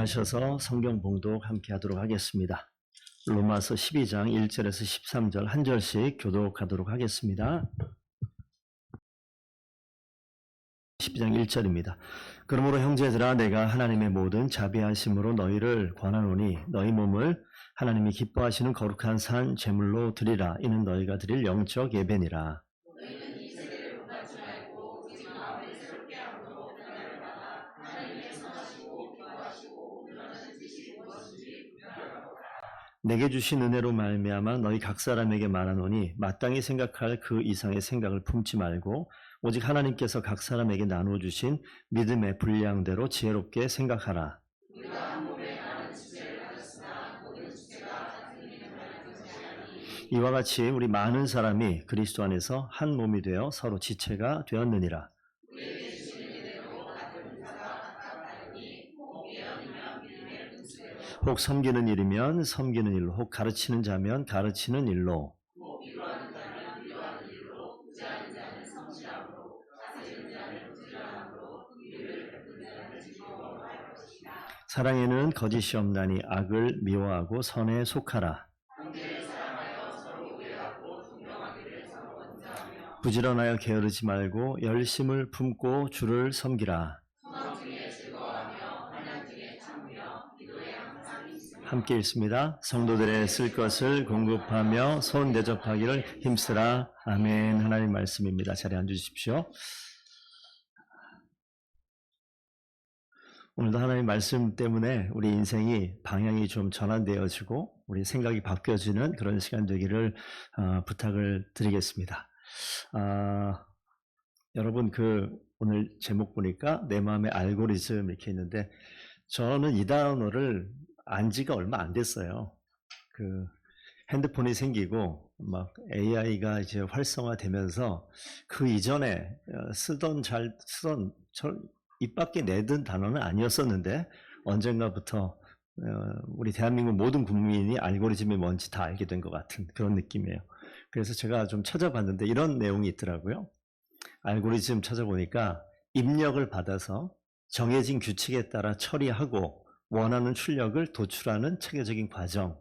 일어나셔서 성경 봉독 함께 하도록 하겠습니다. 로마서 12장 1절에서 13절 한 절씩 교독하도록 하겠습니다. 12장 1절입니다. 그러므로 형제들아 내가 하나님의 모든 자비하심으로 너희를 권하노니 너희 몸을 하나님이 기뻐하시는 거룩한 산 제물로 드리라. 이는 너희가 드릴 영적 예배니라. 내게 주신 은혜로 말미암아 너희 각 사람에게 말하노니 마땅히 생각할 그 이상의 생각을 품지 말고 오직 하나님께서 각 사람에게 나누어 주신 믿음의 분량대로 지혜롭게 생각하라. 이와 같이 우리 많은 사람이 그리스도 안에서 한 몸이 되어 서로 지체가 되었느니라. 혹 섬기는 일이면 섬기는 일로, 혹 가르치는 자면 가르치는 일로, 사랑에는 거짓이 없나니 악을 미워하고 선에 속하라. 부지런하여 게으르지 말고 열심을 품고 주를 섬기라. 함께 읽습니다. 성도들의 쓸 것을 공급하며 손 대접하기를 힘쓰라. 아멘. 하나님 말씀입니다. 자리에 앉으십시오. 오늘도 하나님 말씀 때문에 우리 인생이 방향이 좀 전환되어지고 우리 생각이 바뀌어지는 그런 시간 되기를 부탁을 드리겠습니다. 여러분 오늘 제목 보니까 내 마음의 알고리즘 이렇게 있는데 저는 이 단어를 안 지가 얼마 안 됐어요. 핸드폰이 생기고 막 AI가 이제 활성화되면서 그 이전에 쓰던 입 밖에 내던 단어는 아니었었는데 언젠가부터 우리 대한민국 모든 국민이 알고리즘이 뭔지 다 알게 된 것 같은 그런 느낌이에요. 그래서 제가 좀 찾아봤는데 이런 내용이 있더라고요. 알고리즘 찾아보니까 입력을 받아서 정해진 규칙에 따라 처리하고 원하는 출력을 도출하는 체계적인 과정.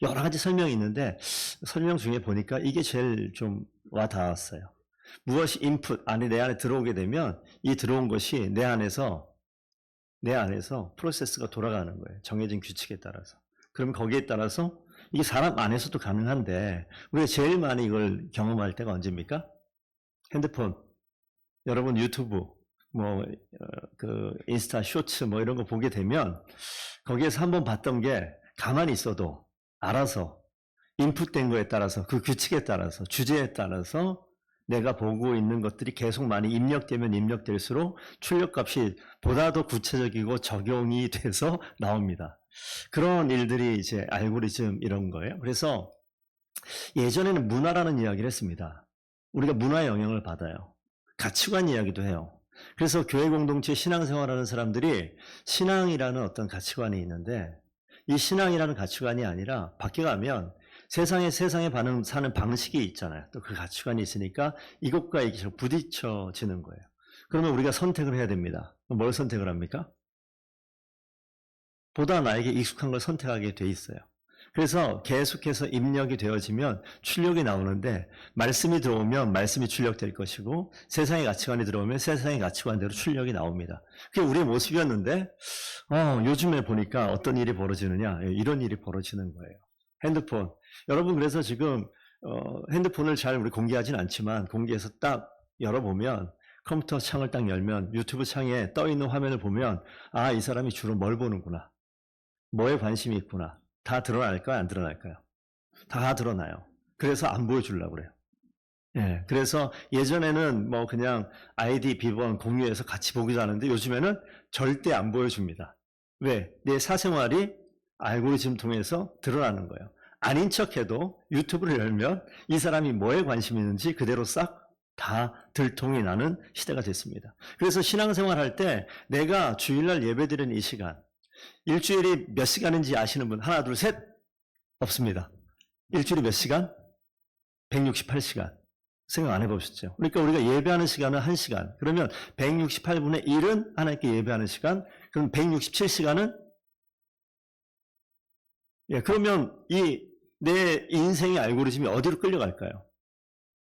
여러 가지 설명이 있는데 설명 중에 보니까 이게 제일 좀 와닿았어요. 무엇이 인풋 안에 내 안에 들어오게 되면 이 들어온 것이 내 안에서 프로세스가 돌아가는 거예요. 정해진 규칙에 따라서. 그럼 거기에 따라서 이게 사람 안에서도 가능한데 우리가 제일 많이 이걸 경험할 때가 언제입니까? 핸드폰, 여러분 유튜브, 인스타 쇼츠 이런 거 보게 되면 거기에서 한번 봤던 게 가만히 있어도 알아서 인풋된 거에 따라서 그 규칙에 따라서 주제에 따라서 내가 보고 있는 것들이 계속 많이 입력되면 입력될수록 출력값이 보다 더 구체적이고 적용이 돼서 나옵니다. 그런 일들이 이제 알고리즘 이런 거예요. 그래서 예전에는 문화라는 이야기를 했습니다. 우리가 문화의 영향을 받아요. 가치관 이야기도 해요. 그래서 교회 공동체 신앙생활하는 사람들이 신앙이라는 어떤 가치관이 있는데 이 신앙이라는 가치관이 아니라 밖에 가면 세상에 사는 방식이 있잖아요. 또 그 가치관이 있으니까 이것과 이게 부딪혀지는 거예요. 그러면 우리가 선택을 해야 됩니다. 뭘 선택을 합니까? 보다 나에게 익숙한 걸 선택하게 돼 있어요. 그래서 계속해서 입력이 되어지면 출력이 나오는데 말씀이 들어오면 말씀이 출력될 것이고 세상의 가치관이 들어오면 세상의 가치관대로 출력이 나옵니다. 그게 우리의 모습이었는데 요즘에 보니까 어떤 일이 벌어지느냐, 이런 일이 벌어지는 거예요. 핸드폰. 여러분 그래서 지금 핸드폰을 잘 우리 공개하진 않지만 공개해서 딱 열어보면 컴퓨터 창을 딱 열면 유튜브 창에 떠있는 화면을 보면 이 사람이 주로 뭘 보는구나. 뭐에 관심이 있구나. 다 드러날까요? 안 드러날까요? 다 드러나요. 그래서 안 보여주려고 그래요. 예, 그래서 예전에는 그냥 아이디 비번 공유해서 같이 보기도 하는데 요즘에는 절대 안 보여줍니다. 왜? 내 사생활이 알고리즘 통해서 드러나는 거예요. 아닌 척해도 유튜브를 열면 이 사람이 뭐에 관심이 있는지 그대로 싹 다 들통이 나는 시대가 됐습니다. 그래서 신앙생활 할 때 내가 주일날 예배드리는 이 시간, 일주일이 몇 시간인지 아시는 분 하나 둘 셋 없습니다. 일주일이 몇 시간? 168시간. 생각 안 해보셨죠? 그러니까 우리가 예배하는 시간은 1시간. 그러면 168분의 1은 하나님께 예배하는 시간. 그럼 167시간은 예, 그러면 내 인생의 알고리즘이 어디로 끌려갈까요?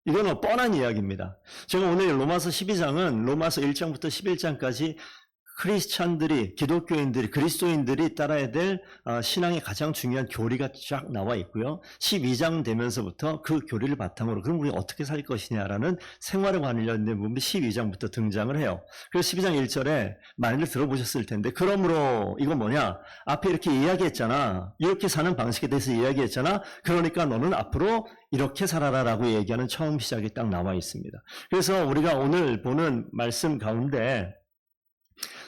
이거는 뻔한 이야기입니다. 제가 오늘 로마서 12장은 로마서 1장부터 11장까지 크리스찬들이, 기독교인들이, 그리스도인들이 따라야 될 신앙의 가장 중요한 교리가 쫙 나와 있고요. 12장 되면서부터 그 교리를 바탕으로 그럼 우리 어떻게 살 것이냐라는 생활에 관련된 부분이 12장부터 등장을 해요. 그래서 12장 1절에 많이들 들어보셨을 텐데 그러므로 이건 뭐냐? 앞에 이렇게 이야기했잖아. 이렇게 사는 방식에 대해서 이야기했잖아. 그러니까 너는 앞으로 이렇게 살아라라고 얘기하는 처음 시작이 딱 나와 있습니다. 그래서 우리가 오늘 보는 말씀 가운데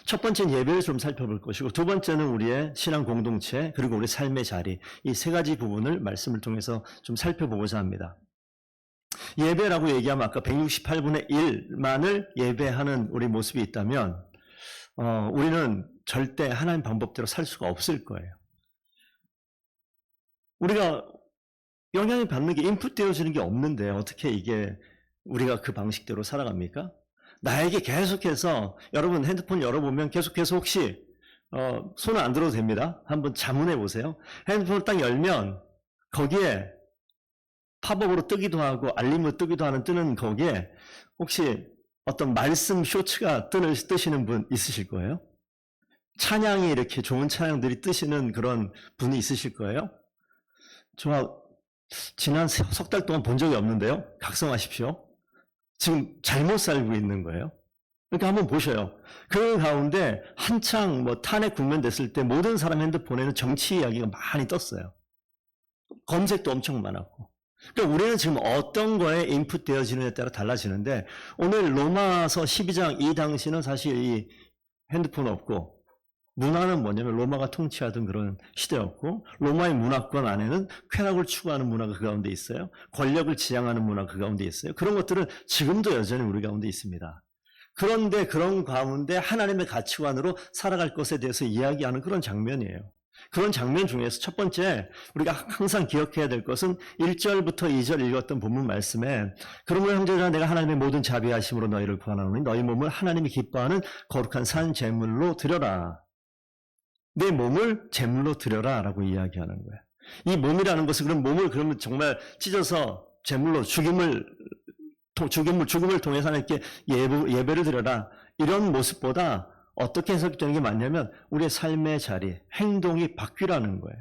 첫 번째는 예배를 좀 살펴볼 것이고 두 번째는 우리의 신앙 공동체 그리고 우리 삶의 자리 이 세 가지 부분을 말씀을 통해서 좀 살펴보고자 합니다. 예배라고 얘기하면 아까 168분의 1만을 예배하는 우리 모습이 있다면 우리는 절대 하나님 방법대로 살 수가 없을 거예요. 우리가 영향을 받는 게 인풋되어지는 게 없는데 어떻게 이게 우리가 그 방식대로 살아갑니까? 나에게 계속해서 여러분 핸드폰 열어보면 계속해서 혹시 손을 안 들어도 됩니다. 한번 자문해 보세요. 핸드폰을 딱 열면 거기에 팝업으로 뜨기도 하고 알림으로 뜨는 거기에 혹시 어떤 말씀 쇼츠가 뜨시는 분 있으실 거예요? 찬양이 이렇게 좋은 찬양들이 뜨시는 그런 분이 있으실 거예요? 지난 석 달 동안 본 적이 없는데요. 각성하십시오. 지금 잘못 살고 있는 거예요. 그러니까 한번 보셔요. 그 가운데 한창 탄핵 국면 됐을 때 모든 사람 핸드폰에는 정치 이야기가 많이 떴어요. 검색도 엄청 많았고. 그러니까 우리는 지금 어떤 거에 인풋되어지느냐에 따라 달라지는데 오늘 로마서 12장 이 당시는 사실 이 핸드폰 없고 문화는 뭐냐면 로마가 통치하던 그런 시대였고 로마의 문화권 안에는 쾌락을 추구하는 문화가 그 가운데 있어요. 권력을 지향하는 문화가 그 가운데 있어요. 그런 것들은 지금도 여전히 우리 가운데 있습니다. 그런데 그런 가운데 하나님의 가치관으로 살아갈 것에 대해서 이야기하는 그런 장면이에요. 그런 장면 중에서 첫 번째 우리가 항상 기억해야 될 것은 1절부터 2절 읽었던 본문 말씀에 그러므로 형제들아 내가 하나님의 모든 자비하심으로 너희를 구하노니 너희 몸을 하나님이 기뻐하는 거룩한 산 제물로 드려라. 내 몸을 제물로 드려라 라고 이야기하는 거예요. 이 몸이라는 것은 그럼 몸을 그러면 정말 찢어서 제물로 죽음을 통해서 하나님께 예배를 드려라 이런 모습보다 어떻게 해석되는 게 맞냐면 우리의 삶의 자리, 행동이 바뀌라는 거예요.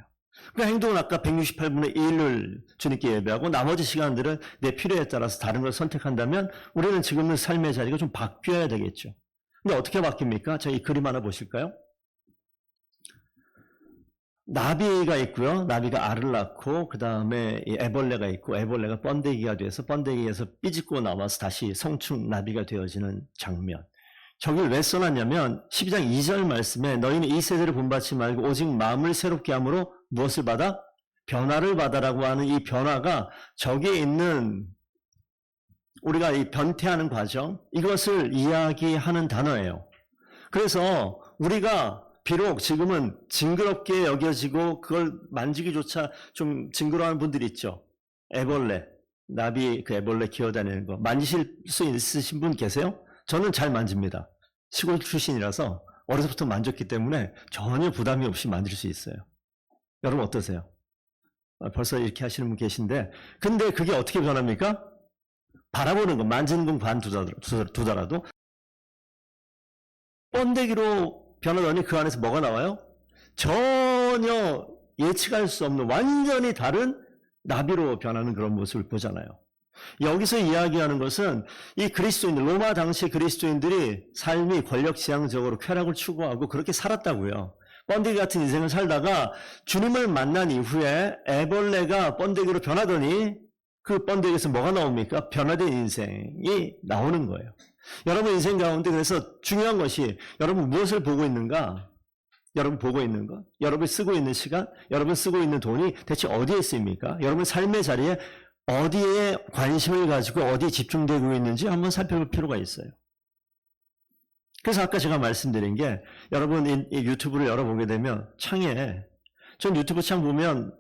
그 행동은 아까 168분의 1을 주님께 예배하고 나머지 시간들은 내 필요에 따라서 다른 걸 선택한다면 우리는 지금의 삶의 자리가 좀 바뀌어야 되겠죠. 근데 어떻게 바뀝니까? 자, 이 그림 하나 보실까요? 나비가 있고요. 나비가 알을 낳고 그 다음에 애벌레가 있고 애벌레가 번데기가 돼서 번데기에서 삐집고 나와서 다시 성충 나비가 되어지는 장면. 저길 왜 써놨냐면 12장 2절 말씀에 너희는 이 세대를 본받지 말고 오직 마음을 새롭게 함으로 무엇을 받아? 변화를 받아라고 하는 이 변화가 저기에 있는 우리가 이 변태하는 과정 이것을 이야기하는 단어예요. 그래서 우리가 비록 지금은 징그럽게 여겨지고 그걸 만지기조차 좀 징그러워하는 분들이 있죠. 애벌레, 나비 그 애벌레 기어다니는 거 만지실 수 있으신 분 계세요? 저는 잘 만집니다. 시골 출신이라서 어려서부터 만졌기 때문에 전혀 부담이 없이 만질 수 있어요. 여러분 어떠세요? 벌써 이렇게 하시는 분 계신데 근데 그게 어떻게 변합니까? 바라보는 거, 만지는 건 관두더라도 번데기로 변하더니 그 안에서 뭐가 나와요? 전혀 예측할 수 없는 완전히 다른 나비로 변하는 그런 모습을 보잖아요. 여기서 이야기하는 것은 이 그리스도인들, 로마 당시 그리스도인들이 삶이 권력지향적으로 쾌락을 추구하고 그렇게 살았다고요. 번데기 같은 인생을 살다가 주님을 만난 이후에 애벌레가 번데기로 변하더니 그 번데기에서 뭐가 나옵니까? 변화된 인생이 나오는 거예요. 여러분 인생 가운데 그래서 중요한 것이 여러분 무엇을 보고 있는가? 여러분 보고 있는 것? 여러분 쓰고 있는 시간? 여러분 쓰고 있는 돈이 대체 어디에 쓰입니까? 여러분 삶의 자리에 어디에 관심을 가지고 어디에 집중되고 있는지 한번 살펴볼 필요가 있어요. 그래서 아까 제가 말씀드린 게 여러분 이 유튜브를 열어보게 되면 창에 전 유튜브 창 보면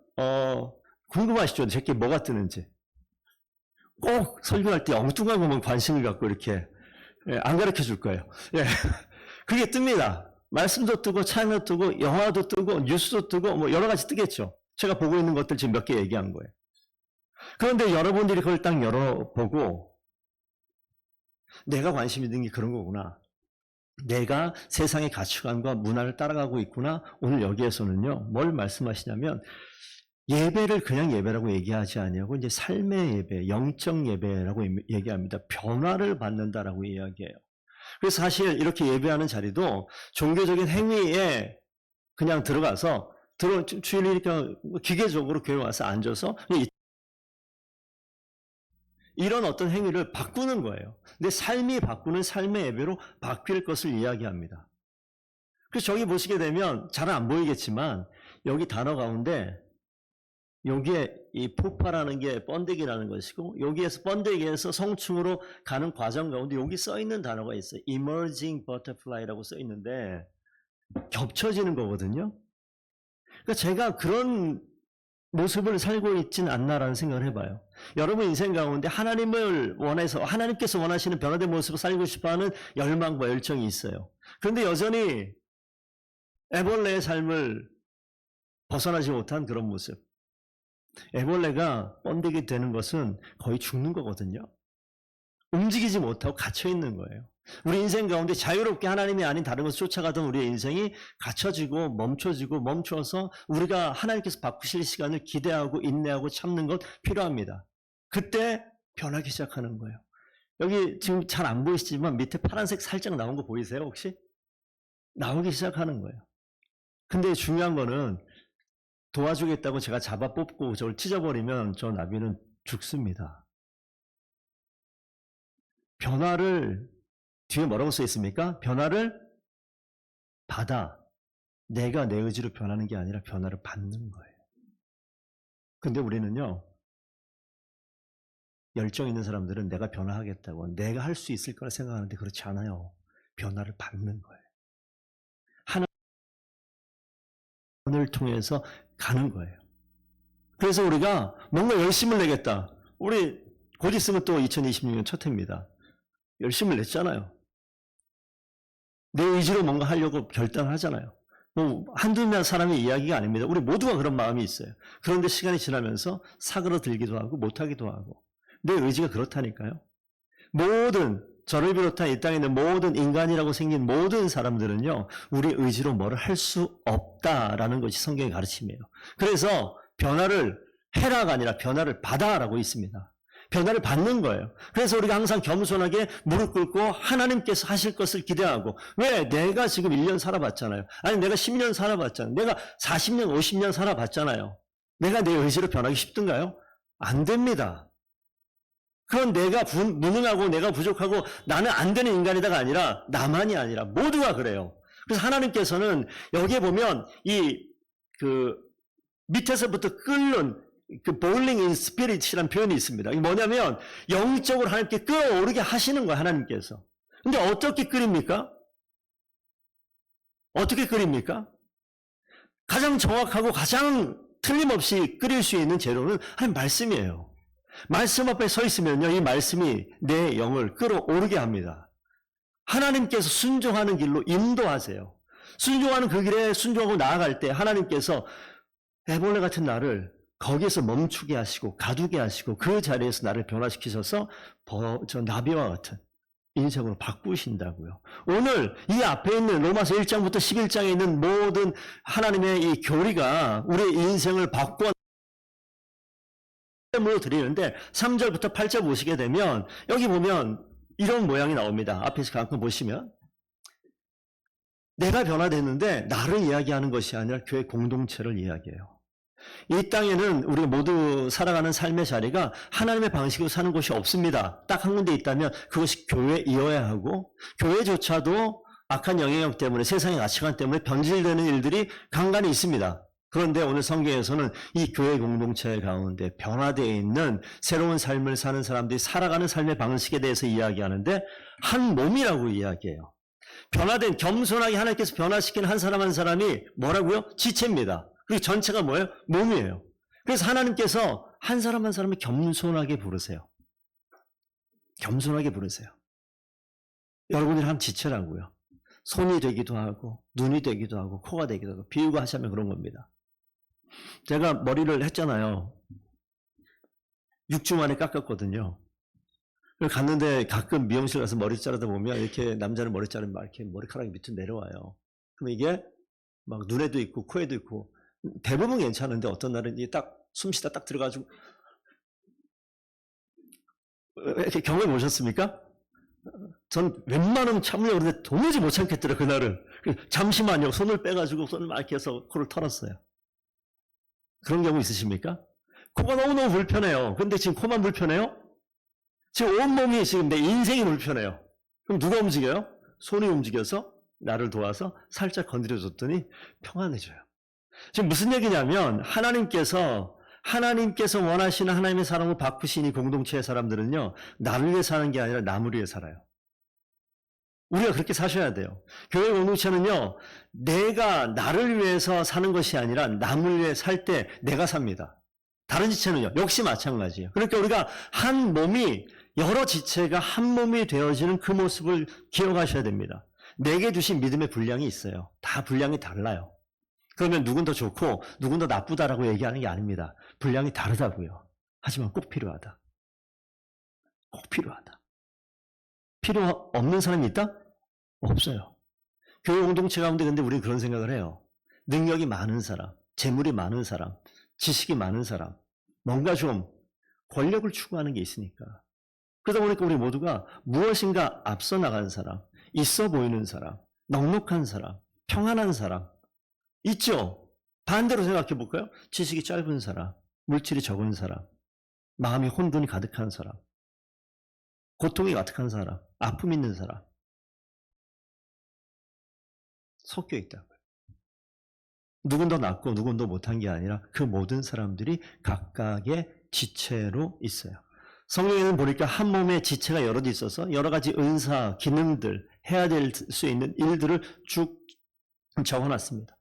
궁금하시죠? 제게 뭐가 뜨는지. 꼭 설교할 때 엉뚱한 것만 관심을 갖고 이렇게 안 가르쳐 줄 거예요. 예. 그게 뜹니다. 말씀도 뜨고 찬양도 뜨고 영화도 뜨고 뉴스도 뜨고 뭐 여러 가지 뜨겠죠. 제가 보고 있는 것들 지금 몇 개 얘기한 거예요. 그런데 여러분들이 그걸 딱 열어보고 내가 관심 있는 게 그런 거구나. 내가 세상의 가치관과 문화를 따라가고 있구나. 오늘 여기에서는요. 뭘 말씀하시냐면 예배를 그냥 예배라고 얘기하지 아니하고 이제 삶의 예배, 영적 예배라고 얘기합니다. 변화를 받는다라고 이야기해요. 그래서 사실 이렇게 예배하는 자리도 종교적인 행위에 그냥 들어가서 주일이니까 기계적으로 교회 와서 앉아서 이런 어떤 행위를 바꾸는 거예요. 내 삶이 바꾸는 삶의 예배로 바뀔 것을 이야기합니다. 그래서 저기 보시게 되면 잘 안 보이겠지만 여기 단어 가운데 여기에 이 폭발하는 게 번데기라는 것이고 여기에서 번데기에서 성충으로 가는 과정 가운데 여기 써 있는 단어가 있어요. emerging butterfly라고 써 있는데 겹쳐지는 거거든요. 그러니까 제가 그런 모습을 살고 있지는 않나라는 생각을 해봐요. 여러분 인생 가운데 하나님을 원해서 하나님께서 원하시는 변화된 모습을 살고 싶어하는 열망과 열정이 있어요. 그런데 여전히 애벌레의 삶을 벗어나지 못한 그런 모습. 애벌레가 번데기 되는 것은 거의 죽는 거거든요. 움직이지 못하고 갇혀있는 거예요. 우리 인생 가운데 자유롭게 하나님이 아닌 다른 것을 쫓아가던 우리의 인생이 갇혀지고 멈춰서 우리가 하나님께서 바꾸실 시간을 기대하고 인내하고 참는 것 필요합니다. 그때 변하기 시작하는 거예요. 여기 지금 잘 안 보이시지만 밑에 파란색 살짝 나온 거 보이세요 혹시? 나오기 시작하는 거예요. 근데 중요한 거는 도와주겠다고 제가 잡아 뽑고 저걸 찢어버리면 저 나비는 죽습니다. 변화를 뒤에 뭐라고 써 있습니까? 변화를 받아. 내가 내 의지로 변하는 게 아니라 변화를 받는 거예요. 근데 우리는요. 열정 있는 사람들은 내가 변화하겠다고 내가 할 수 있을 거라 생각하는데 그렇지 않아요. 변화를 받는 거예요. 하나님을 통해서 가는 거예요. 그래서 우리가 뭔가 열심을 내겠다. 우리 곧 있으면 또 2026년 첫 해입니다. 열심을 냈잖아요. 내 의지로 뭔가 하려고 결단을 하잖아요. 뭐 한두 명 사람의 이야기가 아닙니다. 우리 모두가 그런 마음이 있어요. 그런데 시간이 지나면서 사그러들기도 하고 못하기도 하고 내 의지가 그렇다니까요. 모든 저를 비롯한 이 땅에 있는 모든 인간이라고 생긴 모든 사람들은요. 우리 의지로 뭐를 할 수 없다라는 것이 성경의 가르침이에요. 그래서 변화를 해라가 아니라 변화를 받아라고 있습니다. 변화를 받는 거예요. 그래서 우리가 항상 겸손하게 무릎 꿇고 하나님께서 하실 것을 기대하고 왜? 내가 지금 1년 살아봤잖아요. 아니 내가 10년 살아봤잖아요. 내가 40년 50년 살아봤잖아요. 내가 내 의지로 변하기 쉽던가요? 안 됩니다. 그건 내가 무능하고 내가 부족하고 나는 안 되는 인간이다가 아니라 나만이 아니라 모두가 그래요. 그래서 하나님께서는 여기에 보면 밑에서부터 끓는 boiling in spirit이라는 표현이 있습니다. 이게 뭐냐면 영적으로 하나님께 끓어오르게 하시는 거예요. 하나님께서. 근데 어떻게 끓입니까? 어떻게 끓입니까? 가장 정확하고 가장 틀림없이 끓일 수 있는 재료는 하나님 말씀이에요. 말씀 앞에 서 있으면요, 이 말씀이 내 영을 끌어오르게 합니다. 하나님께서 순종하는 길로 인도하세요. 순종하는 그 길에 순종하고 나아갈 때 하나님께서 애벌레 같은 나를 거기에서 멈추게 하시고 가두게 하시고 그 자리에서 나를 변화시키셔서 저 나비와 같은 인생으로 바꾸신다고요. 오늘 이 앞에 있는 로마서 1장부터 11장에 있는 모든 하나님의 이 교리가 우리의 인생을 바꿔 드리는데 3절부터 8절 보시게 되면 여기 보면 이런 모양이 나옵니다. 앞에서 잠깐 보시면 내가 변화됐는데 나를 이야기하는 것이 아니라 교회 공동체를 이야기해요. 이 땅에는 우리 모두 살아가는 삶의 자리가 하나님의 방식으로 사는 곳이 없습니다. 딱 한 군데 있다면 그것이 교회이어야 하고 교회조차도 악한 영향력 때문에 세상의 가치관 때문에 변질되는 일들이 간간히 있습니다. 그런데 오늘 성경에서는 이 교회 공동체 가운데 변화되어 있는 새로운 삶을 사는 사람들이 살아가는 삶의 방식에 대해서 이야기하는데 한 몸이라고 이야기해요. 변화된 겸손하게 하나님께서 변화시킨 한 사람 한 사람이 뭐라고요? 지체입니다. 그리고 전체가 뭐예요? 몸이에요. 그래서 하나님께서 한 사람 한 사람을 겸손하게 부르세요. 겸손하게 부르세요. 여러분들이 한 지체라고요. 손이 되기도 하고 눈이 되기도 하고 코가 되기도 하고 비유가 하자면 그런 겁니다. 제가 머리를 했잖아요. 6주 만에 깎았거든요. 갔는데 가끔 미용실 가서 머리 자르다 보면 이렇게 남자는 머리 자르면 막 이렇게 머리카락이 밑으로 내려와요. 그럼 이게 막 눈에도 있고 코에도 있고 대부분 괜찮은데 어떤 날은 이게 딱 숨쉬다 딱 들어가지고 이렇게 경험해 보셨습니까? 전 웬만하면 참으려고 그러는데 도무지 못 참겠더라 그날은. 잠시만요. 손을 빼가지고 손을 막 이렇게 해서 코를 털었어요. 그런 경우 있으십니까? 코가 너무너무 불편해요. 근데 지금 코만 불편해요? 지금 온몸이 지금 내 인생이 불편해요. 그럼 누가 움직여요? 손이 움직여서 나를 도와서 살짝 건드려줬더니 평안해져요. 지금 무슨 얘기냐면 하나님께서 원하시는 하나님의 사랑을 바꾸신 이 공동체의 사람들은요. 나를 위해 사는 게 아니라 남을 위해 살아요. 우리가 그렇게 사셔야 돼요. 교회 공동체는요. 내가 나를 위해서 사는 것이 아니라 남을 위해 살 때 내가 삽니다. 다른 지체는요. 역시 마찬가지예요. 그러니까 우리가 한 몸이 여러 지체가 한 몸이 되어지는 그 모습을 기억하셔야 됩니다. 내게 주신 믿음의 분량이 있어요. 다 분량이 달라요. 그러면 누군 더 좋고 누군 더 나쁘다라고 얘기하는 게 아닙니다. 분량이 다르다고요. 하지만 꼭 필요하다. 꼭 필요하다. 필요 없는 사람이 있다? 없어요. 교회 공동체 가운데 근데 우리는 그런 생각을 해요. 능력이 많은 사람, 재물이 많은 사람, 지식이 많은 사람, 뭔가 좀 권력을 추구하는 게 있으니까. 그러다 보니까 우리 모두가 무엇인가 앞서 나간 사람, 있어 보이는 사람, 넉넉한 사람, 평안한 사람 있죠? 반대로 생각해 볼까요? 지식이 짧은 사람, 물질이 적은 사람, 마음이 혼돈이 가득한 사람, 고통이 가득한 사람, 아픔 있는 사람 섞여 있다고요. 누군 더 낫고 누군 더 못한 게 아니라 그 모든 사람들이 각각의 지체로 있어요. 성경에는 보니까 한 몸에 지체가 여럿 있어서 여러 가지 은사, 기능들, 해야 될 수 있는 일들을 쭉 적어놨습니다.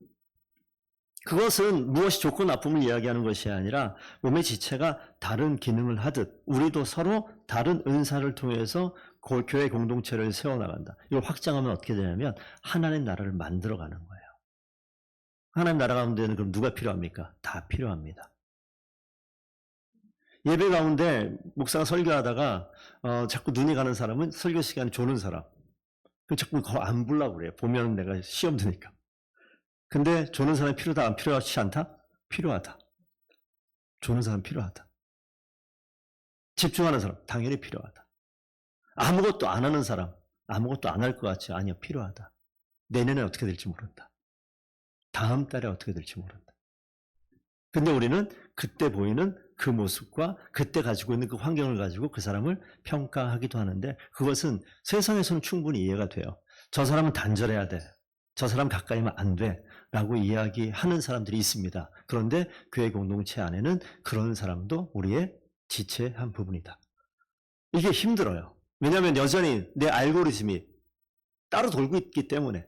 그것은 무엇이 좋고 나쁨을 이야기하는 것이 아니라 몸의 지체가 다른 기능을 하듯 우리도 서로 다른 은사를 통해서 교회 공동체를 세워나간다. 이걸 확장하면 어떻게 되냐면 하나님의 나라를 만들어가는 거예요. 하나님 나라 가운데는 그럼 누가 필요합니까? 다 필요합니다. 예배 가운데 목사가 설교하다가 자꾸 눈이 가는 사람은 설교 시간에 조는 사람. 자꾸 안 보려고 그래요. 보면 내가 시험 드니까. 근데 조는 사람이 필요하다, 안 필요하지 않다? 필요하다. 조는 사람 필요하다. 집중하는 사람 당연히 필요하다. 아무것도 안 하는 사람 아무것도 안 할 것 같지? 아니요, 필요하다. 내년에 어떻게 될지 모른다. 다음 달에 어떻게 될지 모른다. 근데 우리는 그때 보이는 그 모습과 그때 가지고 있는 그 환경을 가지고 그 사람을 평가하기도 하는데 그것은 세상에서는 충분히 이해가 돼요. 저 사람은 단절해야 돼. 저 사람 가까이면 안 돼. 라고 이야기하는 사람들이 있습니다. 그런데 교회 공동체 안에는 그런 사람도 우리의 지체의 한 부분이다. 이게 힘들어요. 왜냐하면 여전히 내 알고리즘이 따로 돌고 있기 때문에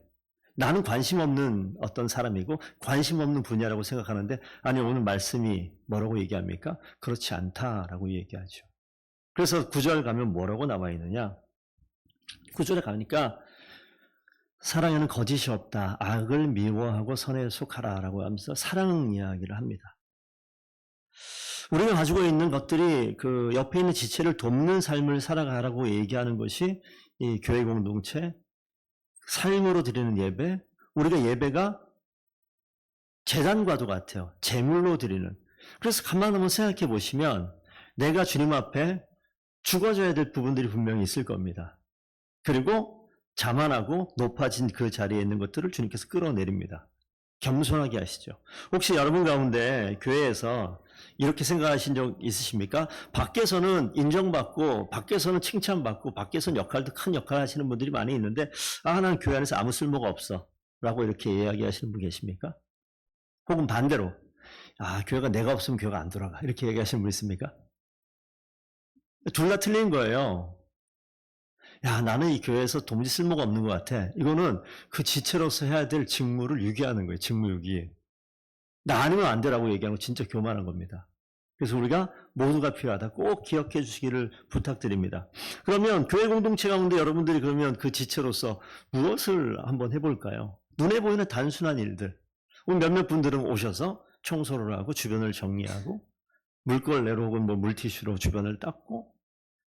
나는 관심 없는 어떤 사람이고 관심 없는 분야라고 생각하는데 아니 오늘 말씀이 뭐라고 얘기합니까? 그렇지 않다라고 얘기하죠. 그래서 9절 가면 뭐라고 나와 있느냐? 9절에 가니까 사랑에는 거짓이 없다. 악을 미워하고 선에 속하라 라고 하면서 사랑 이야기를 합니다. 우리가 가지고 있는 것들이 그 옆에 있는 지체를 돕는 삶을 살아가라고 얘기하는 것이 이 교회 공동체 삶으로 드리는 예배, 우리가 예배가 제단과도 같아요. 제물로 드리는. 그래서 가만 한번 생각해 보시면 내가 주님 앞에 죽어져야 될 부분들이 분명히 있을 겁니다. 그리고 자만하고 높아진 그 자리에 있는 것들을 주님께서 끌어내립니다. 겸손하게 하시죠. 혹시 여러분 가운데 교회에서 이렇게 생각하신 적 있으십니까? 밖에서는 인정받고 밖에서는 칭찬받고 밖에서는 역할도 큰 역할 하시는 분들이 많이 있는데 나는 교회 안에서 아무 쓸모가 없어 라고 이렇게 이야기하시는 분 계십니까? 혹은 반대로 교회가 내가 없으면 교회가 안 돌아가 이렇게 얘기하시는 분 있습니까? 둘 다 틀린 거예요. 나는 이 교회에서 도무지 쓸모가 없는 것 같아. 이거는 그 지체로서 해야 될 직무를 유기하는 거예요. 직무유기. 나 아니면 안 되라고 얘기하는 거 진짜 교만한 겁니다. 그래서 우리가 모두가 필요하다. 꼭 기억해 주시기를 부탁드립니다. 그러면 교회 공동체 가운데 여러분들이 그러면 그 지체로서 무엇을 한번 해볼까요? 눈에 보이는 단순한 일들. 우리 몇몇 분들은 오셔서 청소를 하고 주변을 정리하고 물걸레로 혹은 뭐 물티슈로 주변을 닦고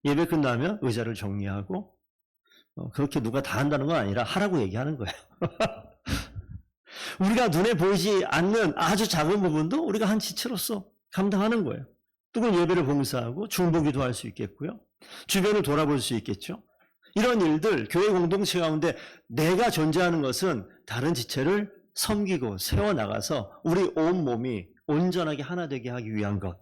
예배 끝나면 의자를 정리하고 그렇게 누가 다 한다는 건 아니라 하라고 얘기하는 거예요. 우리가 눈에 보이지 않는 아주 작은 부분도 우리가 한 지체로서 감당하는 거예요. 누군 예배를 봉사하고 중보기도 할 수 있겠고요. 주변을 돌아볼 수 있겠죠. 이런 일들, 교회 공동체 가운데 내가 존재하는 것은 다른 지체를 섬기고 세워나가서 우리 온 몸이 온전하게 하나 되게 하기 위한 것.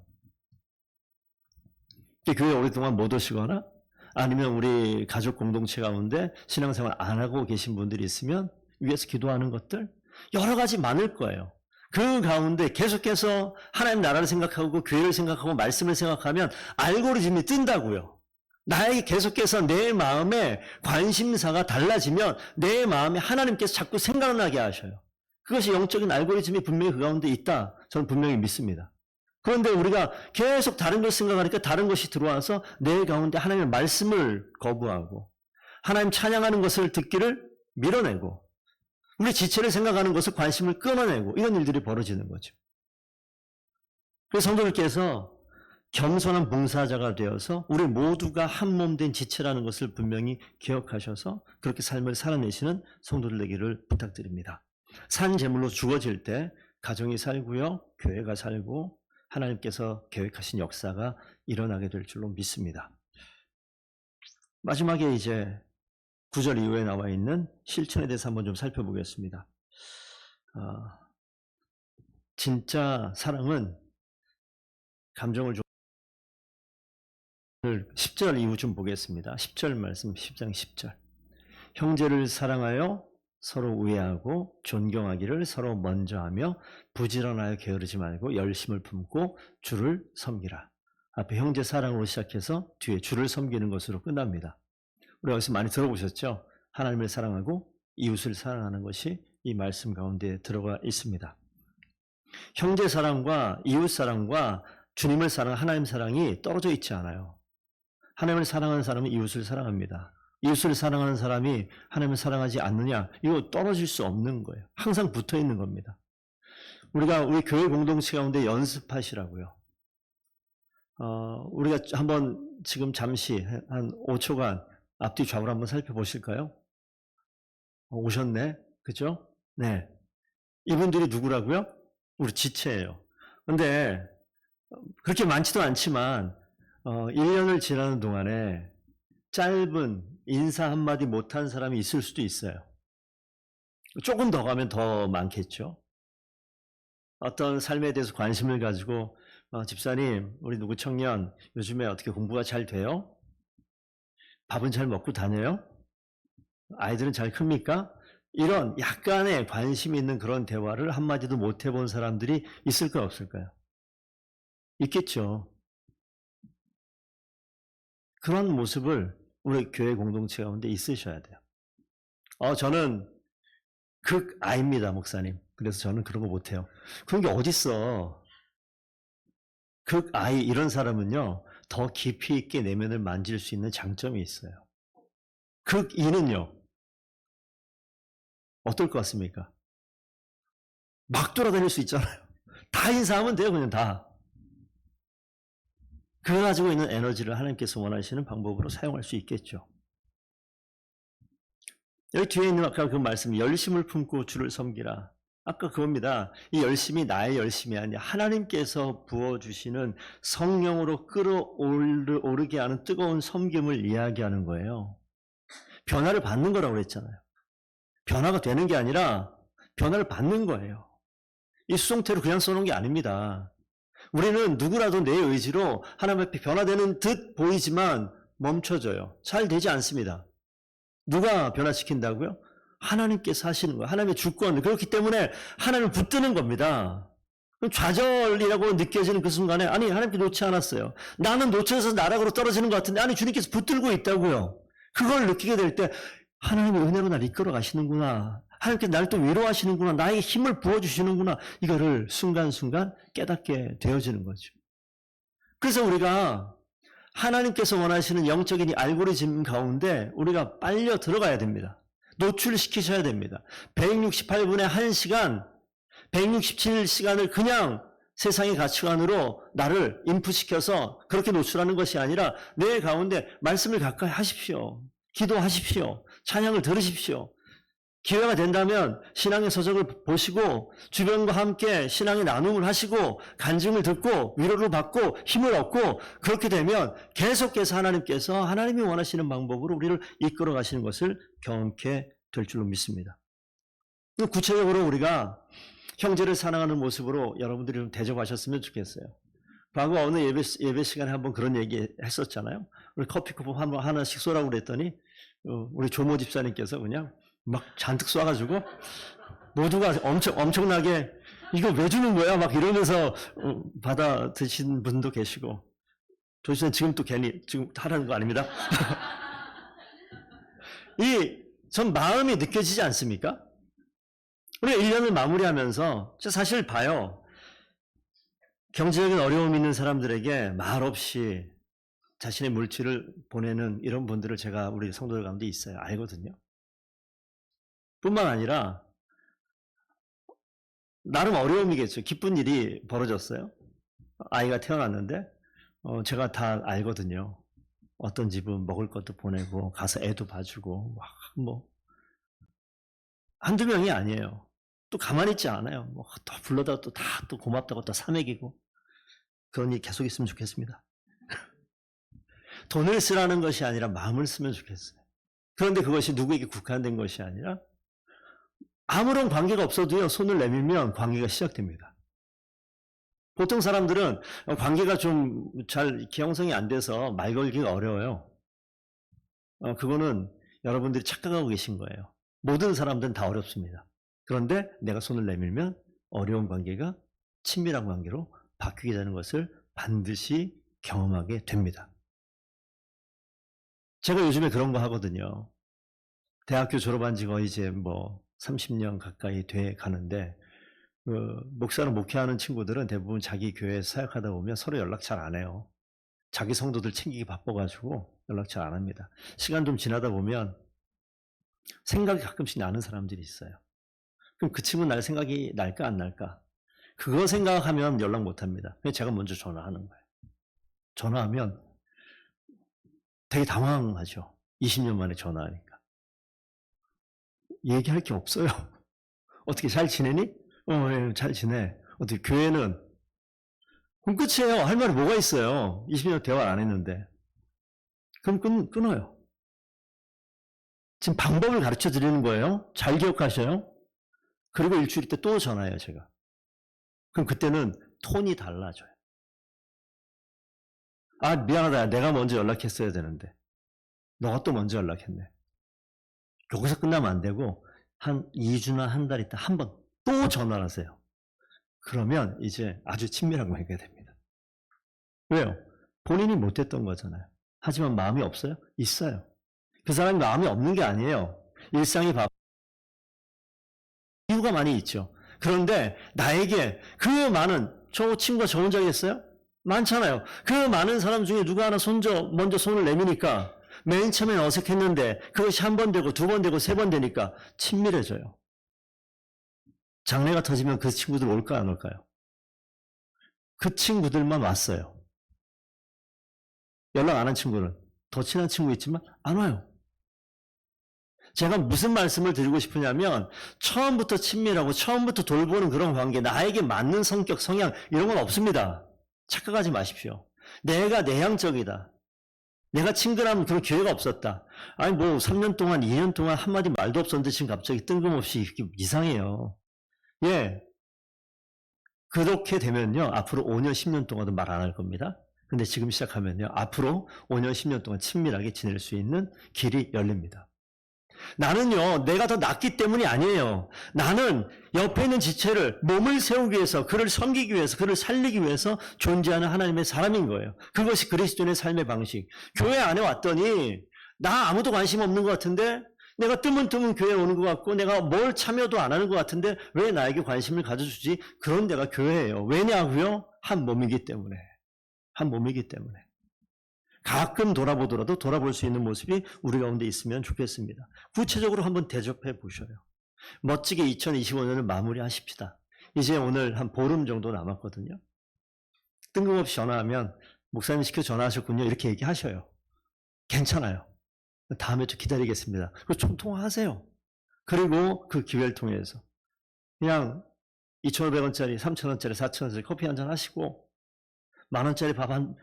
교회 오랫동안 못 오시거나 아니면 우리 가족 공동체 가운데 신앙생활 안 하고 계신 분들이 있으면 위에서 기도하는 것들 여러 가지 많을 거예요. 그 가운데 계속해서 하나님 나라를 생각하고 교회를 생각하고 말씀을 생각하면 알고리즘이 뜬다고요. 나에게 계속해서 내 마음의 관심사가 달라지면 내 마음에 하나님께서 자꾸 생각나게 하셔요. 그것이 영적인 알고리즘이 분명히 그 가운데 있다. 저는 분명히 믿습니다. 그런데 우리가 계속 다른 걸 생각하니까 다른 것이 들어와서 내 가운데 하나님의 말씀을 거부하고 하나님 찬양하는 것을 듣기를 밀어내고 우리 지체를 생각하는 것을 관심을 끊어내고 이런 일들이 벌어지는 거죠. 그래서 성도들께서 겸손한 봉사자가 되어서 우리 모두가 한 몸 된 지체라는 것을 분명히 기억하셔서 그렇게 삶을 살아내시는 성도들 되기를 부탁드립니다. 산 제물로 주어질 때 가정이 살고요, 교회가 살고 하나님께서 계획하신 역사가 일어나게 될 줄로 믿습니다. 마지막에 이제 9절 이후에 나와 있는 실천에 대해서 한번 좀 살펴보겠습니다. 진짜 사랑은 감정을 10절 이후 좀 보겠습니다. 10절 말씀 10장 10절. 형제를 사랑하여 서로 우애하고 존경하기를 서로 먼저 하며 부지런하여 게으르지 말고 열심을 품고 주를 섬기라. 앞에 형제 사랑으로 시작해서 뒤에 주를 섬기는 것으로 끝납니다. 우리가 여기서 많이 들어보셨죠? 하나님을 사랑하고 이웃을 사랑하는 것이 이 말씀 가운데 들어가 있습니다. 형제 사랑과 이웃 사랑과 주님을 사랑하는 하나님 사랑이 떨어져 있지 않아요. 하나님을 사랑하는 사람은 이웃을 사랑합니다. 이웃을 사랑하는 사람이 하나님을 사랑하지 않느냐? 이거 떨어질 수 없는 거예요. 항상 붙어 있는 겁니다. 우리가 우리 교회 공동체 가운데 연습하시라고요. 우리가 한번 지금 잠시 한 5초간 앞뒤 좌우를 한번 살펴보실까요? 오셨네? 그죠? 네. 이분들이 누구라고요? 우리 지체예요. 근데 그렇게 많지도 않지만 1년을 지나는 동안에 짧은 인사 한마디 못한 사람이 있을 수도 있어요. 조금 더 가면 더 많겠죠. 어떤 삶에 대해서 관심을 가지고 집사님, 우리 누구 청년 요즘에 어떻게 공부가 잘 돼요? 밥은 잘 먹고 다녀요? 아이들은 잘 큽니까? 이런 약간의 관심 있는 그런 대화를 한마디도 못 해본 사람들이 있을까요, 없을까요? 있겠죠. 그런 모습을 우리 교회 공동체 가운데 있으셔야 돼요. 저는 극아입니다, 목사님. 그래서 저는 그런 거 못해요. 그런 게 어딨어. 극아이 이런 사람은요, 더 깊이 있게 내면을 만질 수 있는 장점이 있어요. 극이는요, 어떨 것 같습니까? 막 돌아다닐 수 있잖아요. 다 인사하면 돼요, 그냥 다. 그 가지고 있는 에너지를 하나님께서 원하시는 방법으로 사용할 수 있겠죠. 여기 뒤에 있는 아까 그 말씀, 열심을 품고 주를 섬기라. 아까 그겁니다. 이 열심이 나의 열심이 아니라 하나님께서 부어주시는 성령으로 끌어오르게 하는 뜨거운 섬김을 이야기하는 거예요. 변화를 받는 거라고 그랬잖아요. 변화가 되는 게 아니라 변화를 받는 거예요. 이 수동태로 그냥 써놓은 게 아닙니다. 우리는 누구라도 내 의지로 하나님 앞에 변화되는 듯 보이지만 멈춰져요. 잘 되지 않습니다. 누가 변화시킨다고요? 하나님께서 하시는 거예요. 하나님의 주권. 그렇기 때문에 하나님을 붙드는 겁니다. 좌절이라고 느껴지는 그 순간에 아니 하나님께 놓지 않았어요. 나는 놓쳐서 나락으로 떨어지는 것 같은데 아니 주님께서 붙들고 있다고요. 그걸 느끼게 될 때 하나님의 은혜로 나를 이끌어 가시는구나. 하나님께서 나를 또 위로하시는구나. 나에게 힘을 부어주시는구나. 이거를 순간순간 깨닫게 되어지는 거죠. 그래서 우리가 하나님께서 원하시는 영적인 이 알고리즘 가운데 우리가 빨려 들어가야 됩니다. 노출시키셔야 됩니다. 168분에 1시간 167시간을 그냥 세상의 가치관으로 나를 인풋시켜서 그렇게 노출하는 것이 아니라 내 가운데 말씀을 가까이 하십시오. 기도하십시오. 찬양을 들으십시오. 기회가 된다면 신앙의 서적을 보시고 주변과 함께 신앙의 나눔을 하시고 간증을 듣고 위로를 받고 힘을 얻고 그렇게 되면 계속해서 하나님께서 하나님이 원하시는 방법으로 우리를 이끌어 가시는 것을 경험케 될 줄로 믿습니다. 구체적으로 우리가 형제를 사랑하는 모습으로 여러분들이 좀 대접하셨으면 좋겠어요. 과거 어느 예배 시간에 한번 그런 얘기 했었잖아요. 우리 커피컵 하나씩 쏘라고 그랬더니 우리 조모 집사님께서 그냥 막 잔뜩 쏴가지고 모두가 엄청나게 이거 왜 주는 거야? 막 이러면서 받아 드신 분도 계시고 조지선 지금 또 괜히 지금 하라는 거 아닙니다. 전 마음이 느껴지지 않습니까? 우리가 1년을 마무리하면서 사실 봐요. 경제적인 어려움이 있는 사람들에게 말없이 자신의 물질을 보내는 이런 분들을 제가 우리 성도들 가운데 있어요. 알거든요. 뿐만 아니라 나름 어려움이겠죠. 기쁜 일이 벌어졌어요. 아이가 태어났는데 제가 다 알거든요. 어떤 집은 먹을 것도 보내고 가서 애도 봐주고 뭐 한두 명이 아니에요. 또 가만히 있지 않아요. 뭐 또 불러다가 또 다 또 고맙다고 또 사먹이고 그런 일 계속 있으면 좋겠습니다. 돈을 쓰라는 것이 아니라 마음을 쓰면 좋겠어요. 그런데 그것이 누구에게 국한된 것이 아니라 아무런 관계가 없어도요, 손을 내밀면 관계가 시작됩니다. 보통 사람들은 관계가 좀 잘 형성이 안 돼서 말 걸기가 어려워요. 그거는 여러분들이 착각하고 계신 거예요. 모든 사람들은 다 어렵습니다. 그런데 내가 손을 내밀면 어려운 관계가 친밀한 관계로 바뀌게 되는 것을 반드시 경험하게 됩니다. 제가 요즘에 그런 거 하거든요. 대학교 졸업한 지가 이제 뭐 30년 가까이 돼 가는데 목사로 목회하는 친구들은 대부분 자기 교회에서 사역하다 보면 서로 연락 잘 안 해요. 자기 성도들 챙기기 바빠가지고 연락 잘 안 합니다. 시간 좀 지나다 보면 생각이 가끔씩 나는 사람들이 있어요. 그럼 그 친구 날 생각이 날까 안 날까? 그거 생각하면 연락 못 합니다. 그래서 제가 먼저 전화하는 거예요. 전화하면 되게 당황하죠. 20년 만에 전화하니까. 얘기할 게 없어요. 어떻게 잘 지내니? 예, 잘 지내. 어떻게 교회는? 그럼 끝이에요. 할 말이 뭐가 있어요. 20년 대화 안 했는데. 그럼 끊어요. 지금 방법을 가르쳐 드리는 거예요. 잘 기억하셔요. 그리고 일주일 때 또 전화해요, 제가. 그럼 그때는 톤이 달라져요. 아, 미안하다. 내가 먼저 연락했어야 되는데. 너가 또 먼저 연락했네. 여기서 끝나면 안 되고 한 2주나 한 달 있다 한 번 또 전화를 하세요. 그러면 이제 아주 친밀한 관계가 됩니다. 왜요? 본인이 못했던 거잖아요. 하지만 마음이 없어요? 있어요. 그 사람이 마음이 없는 게 아니에요. 일상이 바빠. 이유가 많이 있죠. 그런데 나에게 그 많은 저 친구가 저 혼자겠어요? 많잖아요. 그 많은 사람 중에 누가 하나 먼저 손을 내미니까 맨 처음엔 어색했는데 그것이 한 번 되고 두 번 되고 세 번 되니까 친밀해져요. 장례가 터지면 그 친구들 올까 안 올까요? 그 친구들만 왔어요. 연락 안 한 친구는 더 친한 친구 있지만 안 와요. 제가 무슨 말씀을 드리고 싶으냐면 처음부터 친밀하고 처음부터 돌보는 그런 관계, 나에게 맞는 성격, 성향 이런 건 없습니다. 착각하지 마십시오. 내가 내향적이다. 내가 친근하면 그런 기회가 없었다. 아니 뭐 3년 동안 2년 동안 한마디 말도 없었는데 지금 갑자기 뜬금없이 이상해요. 예. 그렇게 되면요. 앞으로 5년 10년 동안도 말 안 할 겁니다. 근데 지금 시작하면요. 앞으로 5년 10년 동안 친밀하게 지낼 수 있는 길이 열립니다. 나는요. 내가 더 낫기 때문이 아니에요. 나는 옆에 있는 지체를 몸을 세우기 위해서 그를 섬기기 위해서 그를 살리기 위해서 존재하는 하나님의 사람인 거예요. 그것이 그리스도인의 삶의 방식. 교회 안에 왔더니 나 아무도 관심 없는 것 같은데 내가 뜨문뜨문 교회에 오는 것 같고 내가 뭘 참여도 안 하는 것 같은데 왜 나에게 관심을 가져주지? 그런 데가 교회예요. 왜냐고요? 한 몸이기 때문에. 한 몸이기 때문에. 가끔 돌아보더라도 돌아볼 수 있는 모습이 우리 가운데 있으면 좋겠습니다. 구체적으로 한번 대접해 보셔요. 멋지게 2025년을 마무리하십시다. 이제 오늘 한 보름 정도 남았거든요. 뜬금없이 전화하면 목사님 시켜 전화하셨군요. 이렇게 얘기하셔요. 괜찮아요. 다음에 좀 기다리겠습니다. 그리고 좀 통화하세요. 그리고 그 기회를 통해서 그냥 2,500원짜리, 3,000원짜리, 4,000원짜리 커피 한잔 하시고 10,000원짜리 밥 한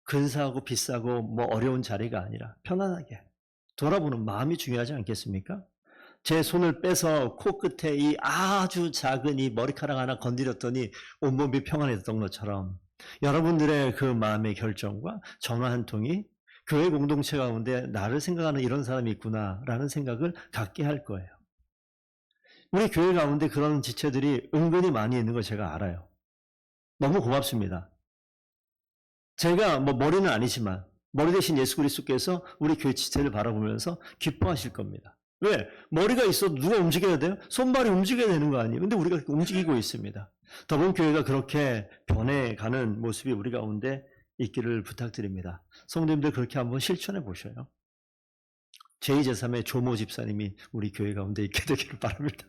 근사하고 비싸고 뭐 어려운 자리가 아니라 편안하게 돌아보는 마음이 중요하지 않겠습니까? 제 손을 빼서 코끝에 이 아주 작은 이 머리카락 하나 건드렸더니 온몸이 평안해졌던 것처럼 여러분들의 그 마음의 결정과 전화 한 통이 교회 공동체 가운데 나를 생각하는 이런 사람이 있구나라는 생각을 갖게 할 거예요. 우리 교회 가운데 그런 지체들이 은근히 많이 있는 걸 제가 알아요. 너무 고맙습니다. 제가 뭐 머리는 아니지만 머리 대신 예수 그리스도께서 우리 교회 지체를 바라보면서 기뻐하실 겁니다. 왜? 머리가 있어도 누가 움직여야 돼요? 손발이 움직여야 되는 거 아니에요? 근데 우리가 움직이고 있습니다. 더번 교회가 그렇게 변해가는 모습이 우리 가운데 있기를 부탁드립니다. 성도님들 그렇게 한번 실천해 보셔요. 제2제3의 조모 집사님이 우리 교회 가운데 있게 되기를 바랍니다.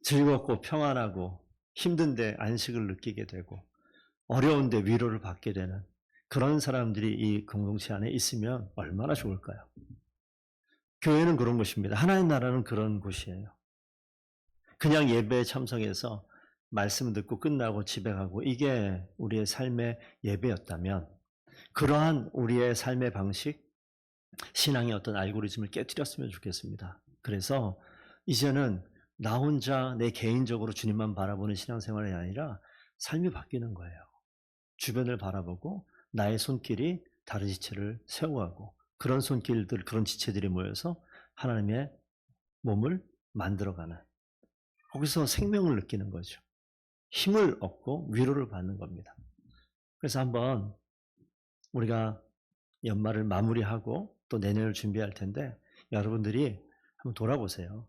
즐겁고 평안하고 힘든데 안식을 느끼게 되고 어려운데 위로를 받게 되는 그런 사람들이 이 공동체 안에 있으면 얼마나 좋을까요? 교회는 그런 곳입니다. 하나님 나라는 그런 곳이에요. 그냥 예배에 참석해서 말씀 듣고 끝나고 집에 가고 이게 우리의 삶의 예배였다면 그러한 우리의 삶의 방식, 신앙의 어떤 알고리즘을 깨뜨렸으면 좋겠습니다. 그래서 이제는 나 혼자 내 개인적으로 주님만 바라보는 신앙생활이 아니라 삶이 바뀌는 거예요. 주변을 바라보고 나의 손길이 다른 지체를 세워가고 그런 손길들, 그런 지체들이 모여서 하나님의 몸을 만들어가는 거기서 생명을 느끼는 거죠. 힘을 얻고 위로를 받는 겁니다. 그래서 한번 우리가 연말을 마무리하고 또 내년을 준비할 텐데 여러분들이 한번 돌아보세요.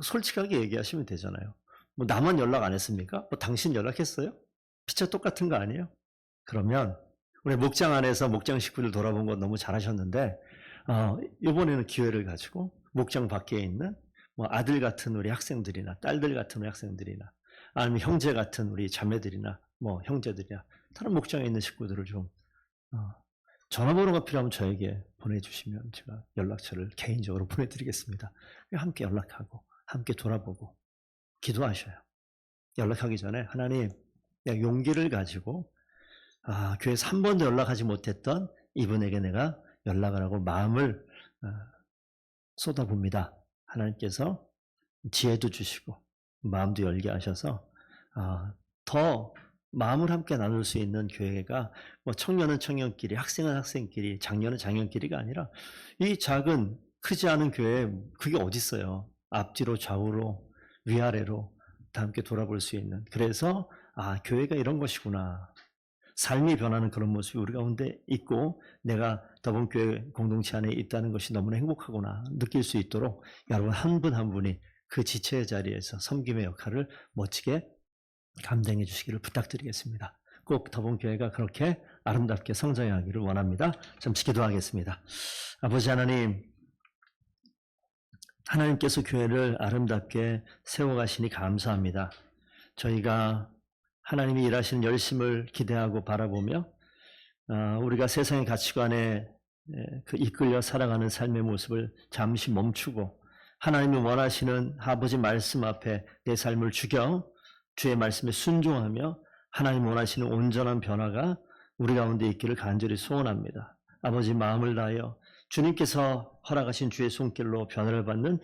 솔직하게 얘기하시면 되잖아요. 뭐 나만 연락 안 했습니까? 뭐 당신 연락했어요? 피차 똑같은 거 아니에요? 그러면 우리 목장 안에서 목장 식구들 돌아본 거 너무 잘하셨는데 이번에는 기회를 가지고 목장 밖에 있는 뭐 아들 같은 우리 학생들이나 딸들 같은 우리 학생들이나 아니면 형제 같은 우리 자매들이나 뭐 형제들이나 다른 목장에 있는 식구들을 좀 전화번호가 필요하면 저에게 보내주시면 제가 연락처를 개인적으로 보내드리겠습니다. 함께 연락하고 함께 돌아보고 기도하셔요. 연락하기 전에 하나님 용기를 가지고 교회에서 한 번도 연락하지 못했던 이분에게 내가 연락을 하고 마음을 쏟아봅니다. 하나님께서 지혜도 주시고 마음도 열게 하셔서 더 마음을 함께 나눌 수 있는 교회가 뭐 청년은 청년끼리, 학생은 학생끼리, 장년은 장년끼리가 아니라 이 작은 크지 않은 교회에 그게 어디 있어요? 앞뒤로 좌우로 위아래로 다 함께 돌아볼 수 있는. 그래서 교회가 이런 것이구나. 삶이 변하는 그런 모습이 우리 가운데 있고 내가 더본교회 공동체 안에 있다는 것이 너무나 행복하구나 느낄 수 있도록 여러분 한 분 한 분이 그 지체의 자리에서 섬김의 역할을 멋지게 감당해 주시기를 부탁드리겠습니다. 꼭 더본교회가 그렇게 아름답게 성장하기를 원합니다. 잠시 기도하겠습니다. 아버지 하나님, 하나님께서 교회를 아름답게 세워가시니 감사합니다. 저희가 하나님이 일하시는 열심을 기대하고 바라보며 우리가 세상의 가치관에 그 이끌려 살아가는 삶의 모습을 잠시 멈추고 하나님이 원하시는 아버지 말씀 앞에 내 삶을 죽여 주의 말씀에 순종하며 하나님 원하시는 온전한 변화가 우리 가운데 있기를 간절히 소원합니다. 아버지 마음을 다하여 주님께서 허락하신 주의 손길로 변화를 받는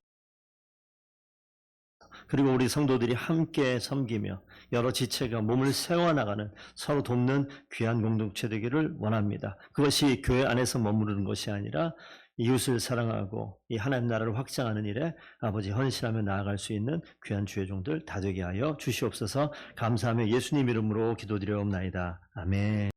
그리고 우리 성도들이 함께 섬기며 여러 지체가 몸을 세워나가는 서로 돕는 귀한 공동체 되기를 원합니다. 그것이 교회 안에서 머무르는 것이 아니라 이웃을 사랑하고 이 하나님 나라를 확장하는 일에 아버지 헌신하며 나아갈 수 있는 귀한 주의 종들 다 되게 하여 주시옵소서. 감사하며 예수님 이름으로 기도드려옵나이다. 아멘.